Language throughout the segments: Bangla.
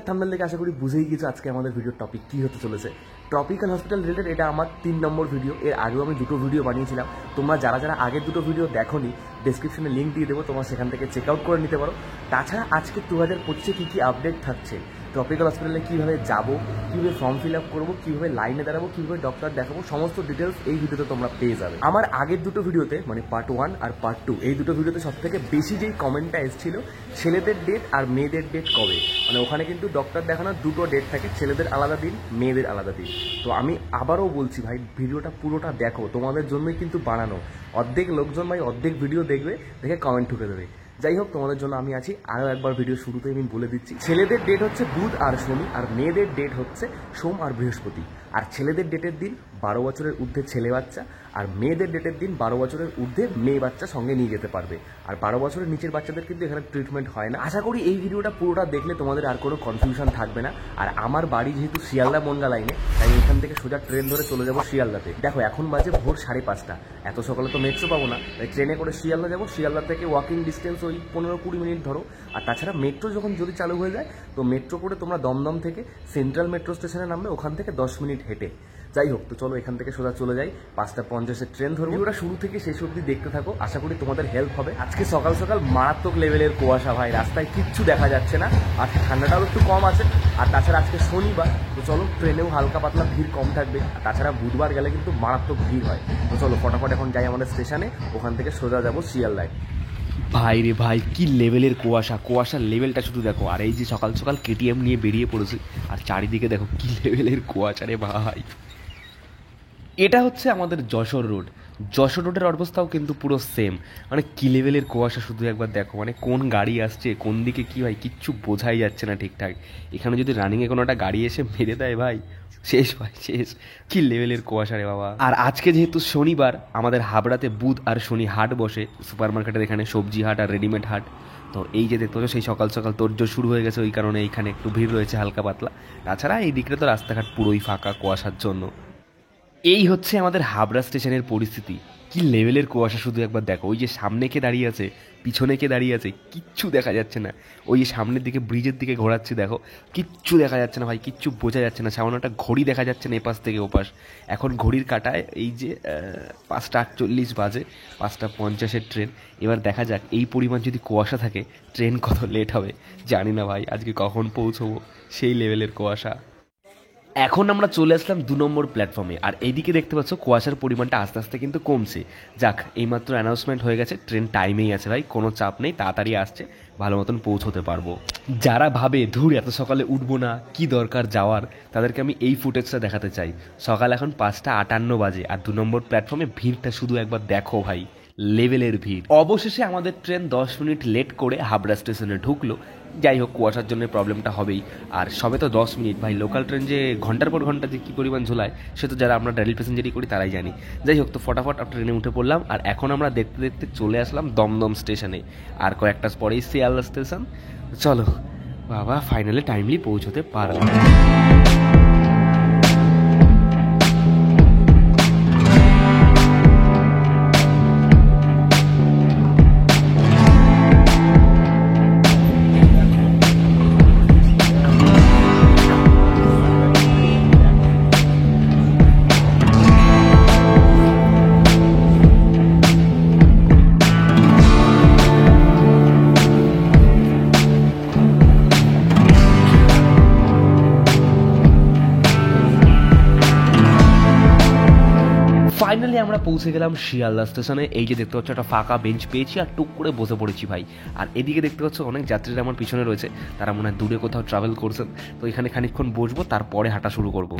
থাম্বনেল দেখে আশা করি বুঝেই গেছো আজকে আমাদের ভিডিওর টপিক কী হতে চলেছে। ট্রপিক্যাল হসপিটাল রিলেটেড এটা আমার 3 নম্বর ভিডিও। এর আগেও আমি 2টো ভিডিও বানিয়েছিলাম। তোমরা যারা যারা আগের 2টো ভিডিও দেখোনি, ডেসক্রিপশনে লিঙ্ক দিয়ে দেবো, তোমরা সেখান থেকে চেক আউট করে নিতে পারো। তাছাড়া আজকে 2025-এ কী কী আপডেট থাকছে, ট্রপিক্যাল হসপিটালে কীভাবে যাবো, কীভাবে ফর্ম ফিল আপ করবো, কীভাবে লাইনে দাঁড়াবো, কীভাবে ডক্টর দেখাবো, সমস্ত ডিটেলস এই ভিডিওতে তোমরা পেয়ে যাবে। আমার আগের 2টো ভিডিওতে মানে পার্ট 1 আর পার্ট 2 এই 2টো ভিডিওতে সবথেকে বেশি যেই কমেন্টটা এসেছিল ছেলেদের ডেট আর মেয়েদের ডেট কবে, মানে ওখানে কিন্তু ডক্টর দেখানোর 2টো ডেট থাকে, ছেলেদের আলাদা দিন, মেয়েদের আলাদা দিন। তো আমি আবারও বলছি ভাই, ভিডিওটা পুরোটা দেখো, তোমাদের জন্যই কিন্তু বানানো। অর্ধেক লোকজন ভাই অর্ধেক ভিডিও দেখবে, দেখে কমেন্ট ঠুকে দেবে। যাই হোক, তোমাদের জন্য আমি আছি। আরও একবার ভিডিও শুরুতে আমি বলে দিচ্ছি, ছেলেদের ডেট হচ্ছে বুধ আর শনি, আর মেয়েদের ডেট হচ্ছে সোম আর বৃহস্পতি। আর ছেলেদের ডেটের দিন 12 বছরের ঊর্ধ্বে ছেলে বাচ্চা, আর মেয়েদের ডেটের দিন 12 বছরের ঊর্ধ্বে মেয়ে বাচ্চা সঙ্গে নিয়ে যেতে পারবে। আর 12 বছরের নিচের বাচ্চাদের কিন্তু এখানে ট্রিটমেন্ট হয় না। আশা করি এই ভিডিওটা পুরোটা দেখলে তোমাদের আর কোনো কনফিউশন থাকবে না। আর আমার বাড়ি যেহেতু শিয়ালদা বনগা লাইনে, তাই এখান থেকে সোজা ট্রেন ধরে চলে যাবো শিয়ালদাতে। দেখো এখন বাজে ভোর 5:30। এত সকালে তো মেট্রো পাবো না, তাই ট্রেনে করে শিয়ালদা যাবো। শিয়ালদা থেকে ওয়াকিং ডিস্টেন্স ওই 15-20 মিনিট ধরো। আর তাছাড়া মেট্রো যখন যদি চালু হয়ে যায়, তো মেট্রো করে তোমরা দমদম থেকে সেন্ট্রাল মেট্রো স্টেশনে নামবে, ওখান থেকে 10 মিনিট হেঁটে। যাই হোক, তো চলো এখান থেকে সোজা চলে যাই। 5:50-এর ট্রেন ধরবো। ওটা শুরু থেকে শেষ অবধি দেখতে থাকো, আশা করি তোমাদের হেল্প হবে। আজকে সকাল সকাল মারাত্মক লেভেলের কুয়াশা ভাই, রাস্তায় কিচ্ছু দেখা যাচ্ছে না। আর ঠান্ডাটাও একটু কম আছে। আর তাছাড়া আজকে শনিবার, তো চলো ট্রেনেও হালকা পাতলা ভিড় কম থাকবে। আর তাছাড়া বুধবার গেলে কিন্তু মারাত্মক ভিড় হয়। তো চলো ফটাফট এখন যাই আমাদের স্টেশনে, ওখান থেকে সোজা যাবো শিয়ালদায়। ভাই রে ভাই, কি লেভেলের কুয়াশার লেভেলটা শুধু দেখো। আর এই যে সকাল সকাল কেটিএম নিয়ে বেরিয়ে পড়েছি, আর চারিদিকে দেখো কি লেভেলের কুয়াশা রে ভাই। এটা হচ্ছে আমাদের যশোর রোডের অবস্থাও কিন্তু পুরো সেম। মানে কি লেভেলের কুয়াশা শুধু একবার দেখো। মানে কোন গাড়ি আসছে, কোন দিকে কী হয়, কিচ্ছু বোঝাই যাচ্ছে না ঠিকঠাক। এখানে যদি রানিংয়ে কোনো একটা গাড়ি এসে মেরে দেয় ভাই, শেষ ভাই শেষ। কি লেভেলের কুয়াশা রে বাবা। আর আজকে যেহেতু শনিবার, আমাদের হাবড়াতে বুধ আর শনি হাট বসে, সুপার মার্কেটের এখানে সবজি হাট আর রেডিমেড হাট। তো এই যে দেখতে পাচ্ছ, সেই সকাল সকাল তোড়জোড় শুরু হয়ে গেছে, ওই কারণে এইখানে একটু ভিড় রয়েছে হালকা পাতলা। তাছাড়া এই দিকটা তো রাস্তাঘাট পুরোই ফাঁকা কুয়াশার জন্য। এই হচ্ছে আমাদের হাবড়া স্টেশনের পরিস্থিতি। কি লেভেলের কুয়াশা শুধু একবার দেখো। ওই যে সামনে কে দাঁড়িয়ে আছে, পিছনে কে দাঁড়িয়ে আছে, কিচ্ছু দেখা যাচ্ছে না। ওই যে সামনের দিকে ব্রিজের দিকে ঘোরাচ্ছে, দেখো কিচ্ছু দেখা যাচ্ছে না ভাই, কিচ্ছু বোঝা যাচ্ছে না। সামান্য একটা ঘড়ি দেখা যাচ্ছে না এপাশ থেকে ওপাশ। এখন ঘড়ির কাঁটায় এই যে 5:48 বাজে, 5:50-এর ট্রেন। এবার দেখা যাক এই পরিমাণ যদি কুয়াশা থাকে, ট্রেন কত লেট হবে জানি না ভাই। আজকে কখন পৌঁছবো, সেই লেভেলের কুয়াশা। এখন আমরা চলে আসলাম 2 নম্বর প্ল্যাটফর্মে। আর এইদিকে দেখতে পাচ্ছ কুয়াশার পরিমাণটা আস্তে আস্তে কিন্তু কমছে। যাক, এইমাত্র অ্যানাউন্সমেন্ট হয়ে গেছে, ট্রেন টাইমেই আছে ভাই, কোনো চাপ নেই, তাড়াতাড়ি আসছে, ভালো মতন পৌঁছতে পারবো। যারা ভাবে ধুর এত সকালে উঠবো না, কি দরকার যাওয়ার, তাদেরকে আমি এই ফুটেজটা দেখাতে চাই। সকাল এখন 5:58 বাজে, আর 2 নম্বর প্ল্যাটফর্মে ভিড়টা শুধু একবার দেখো ভাই, লেভেলের ভিড়। অবশেষে আমাদের ট্রেন 10 মিনিট লেট করে হাবড়া স্টেশনে ঢুকলো। যাই হোক, কুয়াশার জন্য প্রবলেমটা হবেই। আর সবে তো 10 মিনিট ভাই, লোকাল ট্রেন যে ঘন্টার পর ঘন্টা যে কী পরিমাণ ঝোলায়, সে তো যারা আমরা রেল প্যাসেঞ্জারই করি তারাই জানি। যাই হোক, তো ফটাফট ট্রেনে উঠে পড়লাম। আর এখন আমরা দেখতে দেখতে চলে আসলাম দমদম স্টেশনে। আর কয়েকটা পরেই শিয়ালদা স্টেশন। চলো বাবা, ফাইনালি টাইমলি পৌঁছতে পারলাম। ফাইনালি আমরা পৌঁছে গেলাম শিয়ালদা স্টেশনে। এই যে দেখতে পাচ্ছ, একটা ফাঁকা বেঞ্চ পেয়েছি আর টুক করে বসে পড়েছি ভাই। আর এদিকে দেখতে পাচ্ছ অনেক যাত্রীরা আমার পিছনে রয়েছে, তারা মনে হয় দূরে কোথাও ট্রাভেল করছেন। তো এখানে খানিকক্ষণ বসবো, তারপরে হাঁটা শুরু করবো।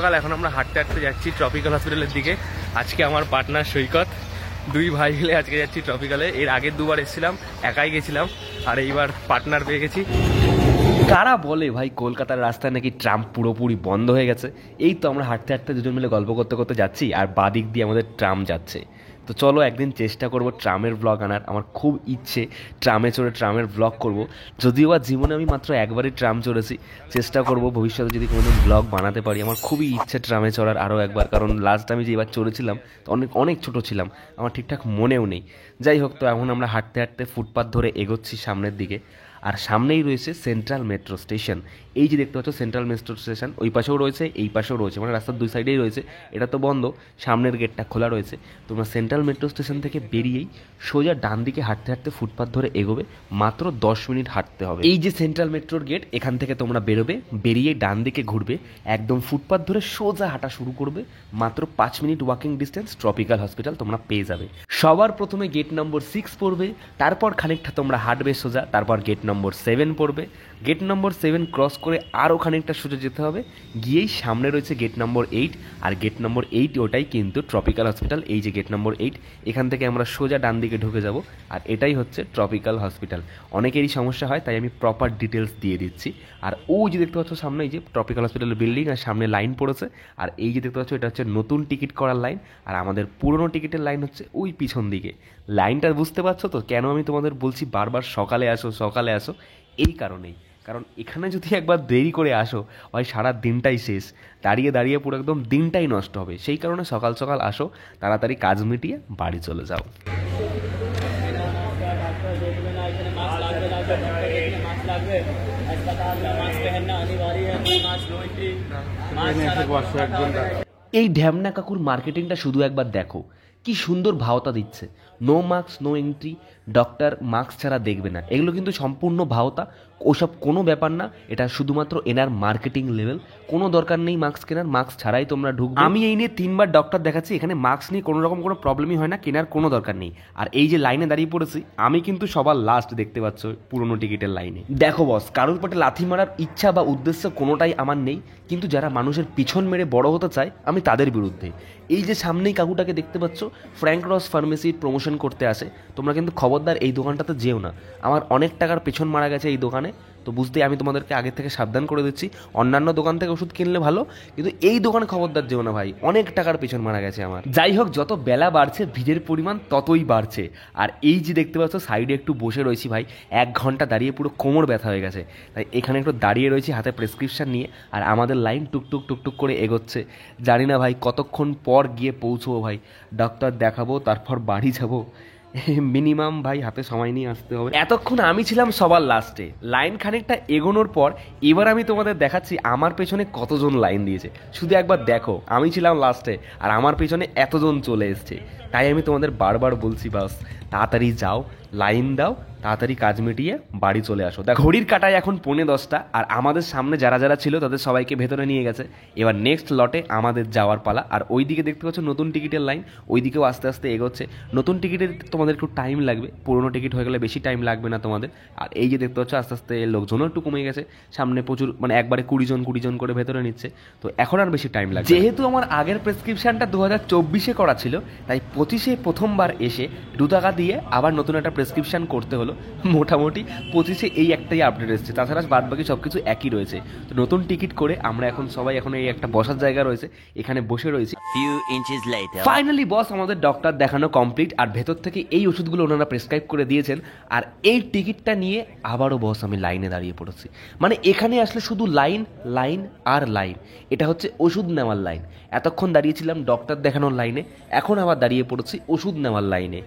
সকাল এখন আমরা হাঁটতে হাঁটতে যাচ্ছি ট্রপিক্যাল হসপিটালের দিকে। আজকে আমার পার্টনার সৈকত, দুই ভাই মিলে আজকে যাচ্ছি ট্রপিক্যালে। এর আগের দুবার এসেছিলাম, একাই গেছিলাম, আর এইবার পার্টনার পেয়ে গেছি। কারা বলে ভাই কলকাতার রাস্তায় নাকি ট্রাম পুরোপুরি বন্ধ হয়ে গেছে? এই তো আমরা হাঁটতে হাঁটতে দুজন মিলে গল্প করতে করতে যাচ্ছি, আর বাদিক দিয়ে আমাদের ট্রাম যাচ্ছে। তো চলো একদিন চেষ্টা করব ট্রামের ব্লগ আনার। আমার খুব ইচ্ছে ট্রামে চড়ে ট্রামের ব্লগ করব, যদিও বা জীবনে আমি মাত্র একবারই ট্রাম চড়েছি। চেষ্টা করব ভবিষ্যতে যদি কোনোদিন ব্লগ বানাতে পারি। আমার খুবই ইচ্ছে ট্রামে চড়ার আরও একবার, কারণ লাস্ট আমি যে এবার চড়েছিলাম তো অনেক ছোট ছিলাম, আমার ঠিকঠাক মনেও নেই। যাই হোক, তো এখন আমরা হাঁটতে হাঁটতে ফুটপাথ ধরে এগোচ্ছি সামনের দিকে, আর সামনেই রয়েছে সেন্ট্রাল মেট্রো স্টেশন। এই যে দেখতে পাচ্ছ সেন্ট্রাল মেট্রো স্টেশন, ওই পাশেও রয়েছে এই পাশেও রয়েছে, মানে রাস্তার দুই সাইডেই রয়েছে। এটা তো বন্ধ, সামনের গেটটা খোলা রয়েছে। তোমরা সেন্ট্রাল মেট্রো স্টেশন থেকে বেরিয়েই সোজা ডান দিকে হাঁটতে হাঁটতে ফুটপাথ ধরে এগোবে, মাত্র 10 মিনিট হাঁটতে হবে। এই যে সেন্ট্রাল মেট্রোর গেট, এখান থেকে তোমরা বেরোবে, বেরিয়ে ডান দিকে ঘুরবে, একদম ফুটপাথ ধরে সোজা হাঁটা শুরু করবে, মাত্র 5 minute walking distance tropical hospital তোমরা পেয়ে যাবে। সবার প্রথমে গেট নম্বর 6 পড়বে, তারপর খানিকটা তোমরা হাঁটবে সোজা, তারপর গেট নম্বর 7 পড়বে। গেট নম্বর 7 ক্রস করে আরও খানিকটা সোজা যেতে হবে, গিয়েই সামনে রয়েছে গেট নম্বর 8, আর গেট নম্বর 8 ওটাই কিন্তু ট্রপিক্যাল হসপিটাল। এই যে গেট নম্বর 8, এখান থেকে আমরা সোজা ডান দিকে ঢুকে যাব, আর এটাই হচ্ছে ট্রপিক্যাল হসপিটাল। অনেকেরই সমস্যা হয়, তাই আমি প্রপার ডিটেলস দিয়ে দিচ্ছি। আর ওই যে দেখতে পাচ্ছ সামনে, এই যে ট্রপিক্যাল হসপিটালের বিল্ডিং, আর সামনে লাইন পড়েছে, আর এই যে দেখতে পাচ্ছ এটা হচ্ছে নতুন টিকিট করার লাইন, আর আমাদের পুরনো টিকিটের লাইন হচ্ছে ওই পিছন দিকে। লাইনটা বুঝতে পারছো তো কেন আমি তোমাদের বলছি বারবার সকালে আসো সকালে আসো? এই কারণেই, কারণ এখানে যদি একবার দেরি করে আসো হয় সারা দিনটাই শেষ, দাঁড়িয়ে দাঁড়িয়ে পুরো একদম দিনটাই নষ্ট হবে। সেই কারণে সকাল সকাল আসো, তাড়াতাড়ি কাজ মিটিয়ে বাড়ি চলে যাও। এই ঢ্যামনা কাকুর মার্কেটিংটা শুধু একবার দেখো, কি সুন্দর ভাওতা দিচ্ছে। No mask no entry, doctor mask ছাড়া দেখবে না, এগুলো কিন্তু সম্পূর্ণ ভাওতা। ওসব কোনো ব্যাপার না, এটা শুধুমাত্র এনার মার্কেটিং লেভেল। কোনো দরকার নেই মাস্ক কেনার, মাস্ক ছাড়াই তোমরা ঢুকবে। আমি এই নিয়ে 3বার ডক্টর দেখাচ্ছি, এখানে মাস্ক নিয়ে কোনো রকম কোনো প্রবলেমই হয় না, কেনার কোনো দরকার নেই। আর এই যে লাইনে দাঁড়িয়ে পড়েছি, আমি কিন্তু সবার লাস্ট, দেখতে পাচ্ছ পুরনো টিকিটের লাইনে। দেখো বস, কারোর পেটে লাথি মারার ইচ্ছা বা উদ্দেশ্য কোনোটাই আমার নেই, কিন্তু যারা মানুষের পিছন মেরে বড় হতে চায় আমি তাদের বিরুদ্ধে। এই যে সামনেই কাকুটাকে দেখতে পাচ্ছ, ফ্র্যাঙ্ক রস ফার্মেসির প্রমোশন করতে আসে, তোমরা কিন্তু খবরদার এই দোকানটাতে যেও না। আমার অনেক টাকার পেছন মারা গেছে এই দোকানে, তো বুঝতে আমি তোমাদেরকে আগে থেকে সাবধান করে দিচ্ছি। অন্যান্য দোকান থেকে ওষুধ কিনলে ভালো, কিন্তু এই দোকানে খবরদার যেও না ভাই, অনেক টাকার পেছন মারা গেছে আমার। যাই হোক, যত বেলা বাড়ছে ভিড়ের পরিমাণ ততই বাড়ছে। আর এই যে দেখতে পাচ্ছ সাইডে একটু বসে রয়েছি ভাই, 1 ঘন্টা দাঁড়িয়ে পুরো কোমর ব্যথা হয়ে গেছে, তাই এখানে একটু দাঁড়িয়ে রয়েছি হাতে প্রেসক্রিপশন নিয়ে। আর আমাদের লাইন টুকটুক টুকটুক করে এগোচ্ছে, জানি না ভাই কতক্ষণ পর গিয়ে পৌঁছবো ভাই। ডাক্তার দেখাবো, তারপর বাড়ি যাবো, মিনিমাম ভাই হাতে সময় নিয়ে আসতে হবে। এতক্ষণ আমি ছিলাম সবার লাস্টে, লাইন খানিকটা এগোনোর পর এবার আমি তোমাদের দেখাচ্ছি আমার পেছনে কতজন লাইন দিয়েছে। শুধু একবার দেখো, আমি ছিলাম লাস্টে আর আমার পেছনে এতজন চলে এসছে। তাই আমি তোমাদের বারবার বলছি, বাস তাড়াতাড়ি যাও, লাইন দাও, তাড়াতাড়ি কাজ মিটিয়ে বাড়ি চলে আসো। দেখ ঘড়ির কাটায় এখন 9:45, আর আমাদের সামনে যারা যারা ছিল তাদের সবাইকে ভেতরে নিয়ে গেছে। এবার নেক্সট লটে আমাদের যাওয়ার পালা। আর ওই দিকে দেখতে পাচ্ছ নতুন টিকিটের লাইন, ওই দিকেও আস্তে আস্তে এগোচ্ছে। নতুন টিকিটের তোমাদের একটু টাইম লাগবে, পুরোনো টিকিট হয়ে গেলে বেশি টাইম লাগবে না তোমাদের। আর এই যে দেখতে পাচ্ছ আস্তে আস্তে লোকজনও একটু কমে গেছে, সামনে প্রচুর, মানে একবারে 20 জন করে ভেতরে নিচ্ছে, তো এখন আর বেশি টাইম লাগবে। যেহেতু আমার আগের প্রেসক্রিপশনটা 2024-এ করা ছিল, তাই 25-এ প্রথমবার এসে 2 টাকা দিয়ে আবার নতুন একটা প্রেসক্রিপশন করতে হলো। মোটামুটি 25-এ এই একটাই আপডেট এসেছে, তাছাড়া বাদ বাকি সব কিছু একই রয়েছে। তো নতুন টিকিট করে আমরা এখন সবাই, এখন এই একটা বসার জায়গা রয়েছে, এখানে বসে রয়েছি। ফাইনালি বস, আমাদের ডক্টর দেখানো কমপ্লিট, আর ভেতর থেকে এই ওষুধগুলো ওনারা প্রেসক্রাইব করে দিয়েছেন। আর এই টিকিটটা নিয়ে আবারও বস আমি লাইনে দাঁড়িয়ে পড়েছি। মানে এখানে আসলে শুধু লাইন লাইন আর লাইন, এটা হচ্ছে ওষুধ নেওয়ার লাইন। এতক্ষণ দাঁড়িয়েছিলাম ডক্টর দেখানোর লাইনে, এখন আবার দাঁড়িয়ে পড়েছি ওষুধ নেওয়ার লাইনে।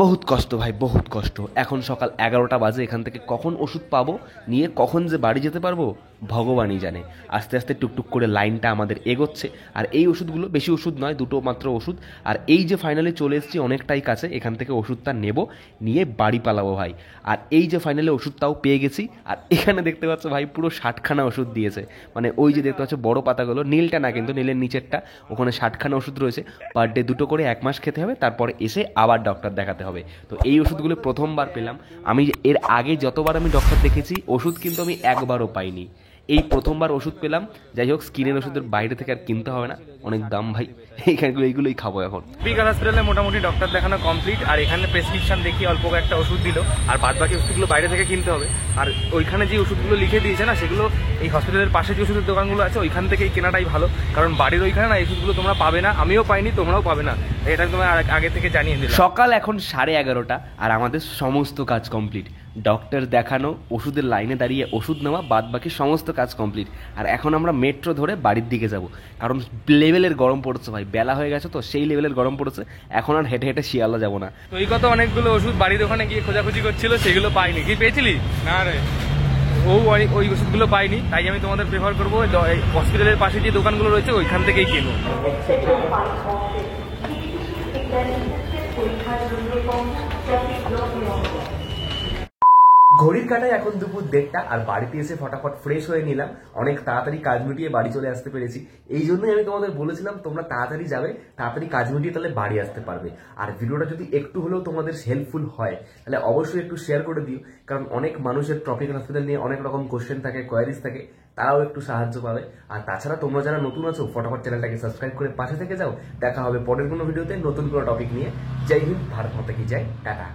বহুত কষ্ট ভাই, বহুত কষ্ট। এখন সকাল 11টা বাজে, এখান থেকে কখন ওষুধ পাবো, নিয়ে কখন যে বাড়ি যেতে পারবো ভগবানই জানে। আস্তে আস্তে টুকটুক করে লাইনটা আমাদের এগোচ্ছে। আর এই ওষুধগুলো বেশি ওষুধ নয়, 2টো মাত্র ওষুধ। আর এই যে ফাইনালি চলে এসেছি অনেকটাই কাছে, এখান থেকে ওষুধটা নেব, নিয়ে বাড়ি পালাবো ভাই। আর এই যে ফাইনালি ওষুধটাও পেয়ে গেছি। আর এখানে দেখতে পাচ্ছ ভাই পুরো 60খানা ওষুধ দিয়েছে, মানে ওই যে দেখতে পাচ্ছ বড় পাতাগুলো, নীলটা না কিন্তু, নীলের নিচেরটা, ওখানে 60খানা ওষুধ রয়েছে। পার ডে 2টো করে 1 মাস খেতে হবে, তারপরে এসে আবার ডক্টর দেখাতে হবে। তো এই ওষুধগুলো প্রথমবার পেলাম। আমি এর আগে যতবার আমি ডক্টর দেখেছি ওষুধ কিন্তু আমি একবারও পাইনি। এই প্রথমবার ওষুধ পেলাম। যাই হোক, স্কিনের ওষুধের বাইরে থেকে আর কিনতে হবে না, অনেক দাম ভাই, এইগুলোই খাবো এখন। ট্রপিক্যাল হসপিটালে মোটামুটি ডক্টর দেখানো কমপ্লিট, আর এখানে প্রেসক্রিপশন দেখি অল্প একটা ওষুধ দিল, আর বাদ বাকি ওষুধগুলো বাইরে থেকে কিনতে হবে। আর ওইখানে যে ওষুধগুলো লিখে দিয়েছে না, সেগুলো এই হসপিটালের পাশে যে ওষুধের দোকানগুলো আছে ওইখান থেকেই কেনাটাই ভালো, কারণ বাড়ির ওইখানে না এই ওষুধগুলো তোমরা পাবে না, আমিও পাইনি, তোমরাও পাবে না, এটা তোমার আগে থেকে জানিয়ে দিলাম। সকাল এখন 11:30 আর আমাদের সমস্ত কাজ কমপ্লিট। ডক্টর দেখানো, ওষুধের লাইনে দাঁড়িয়ে ওষুধ নেওয়া, বাদ বাকি সমস্ত কাজ কমপ্লিট। আর এখন আমরা মেট্রো ধরে বাড়ির দিকে যাব, কারণ লেভেলের গরম পড়ছে ভাই, বেলা হয়ে গেছে তো, সেই লেভেলের গরম পড়েছে। এখন আর হেঁটে হেঁটে শিয়ালদা যাবো না। তো এই কত অনেকগুলো ওষুধ বাড়ির ওখানে গিয়ে খোঁজাখুঁজি করছিল, সেগুলো পাইনি। কি পেয়েছিলি? না রে, ওই ওষুধগুলো পাইনি, তাই আমি তোমাদের প্রেফার করবো হসপিটালের পাশে যে দোকানগুলো রয়েছে ওইখান থেকেই কিনো। ঘড়ির কাটায় এখন দুপুর 1:30, আর বাড়িতে এসে ফটাফট ফ্রেশ হয়ে নিলাম, অনেক তাড়াতাড়ি কাজ মিটিয়ে বাড়ি চলে আসতে পেরেছি। এই জন্যই আমি তোমাদের বলেছিলাম তোমরা তাড়াতাড়ি যাবে, তাড়াতাড়ি কাজ মিটিয়ে তাহলে বাড়ি আসতে পারবে। আর ভিডিওটা যদি একটু হলেও তোমাদের হেল্পফুল হয় তাহলে অবশ্যই একটু শেয়ার করে দিও, কারণ অনেক মানুষের ট্রপিক্যাল হসপিটাল নিয়ে অনেক রকম কোশ্চেন থাকে, কোয়ারিজ থাকে, তারাও একটু সাহায্য পাবে। আর তাছাড়া তোমরা যারা নতুন আছো ফটাফট চ্যানেলটাকে সাবস্ক্রাইব করে পাশে থেকে যাও। দেখা হবে পরের কোনো ভিডিওতে নতুন কোনো টপিক নিয়ে। জয় হিন্দ, ভারত মাতা কি জয়, টাটা।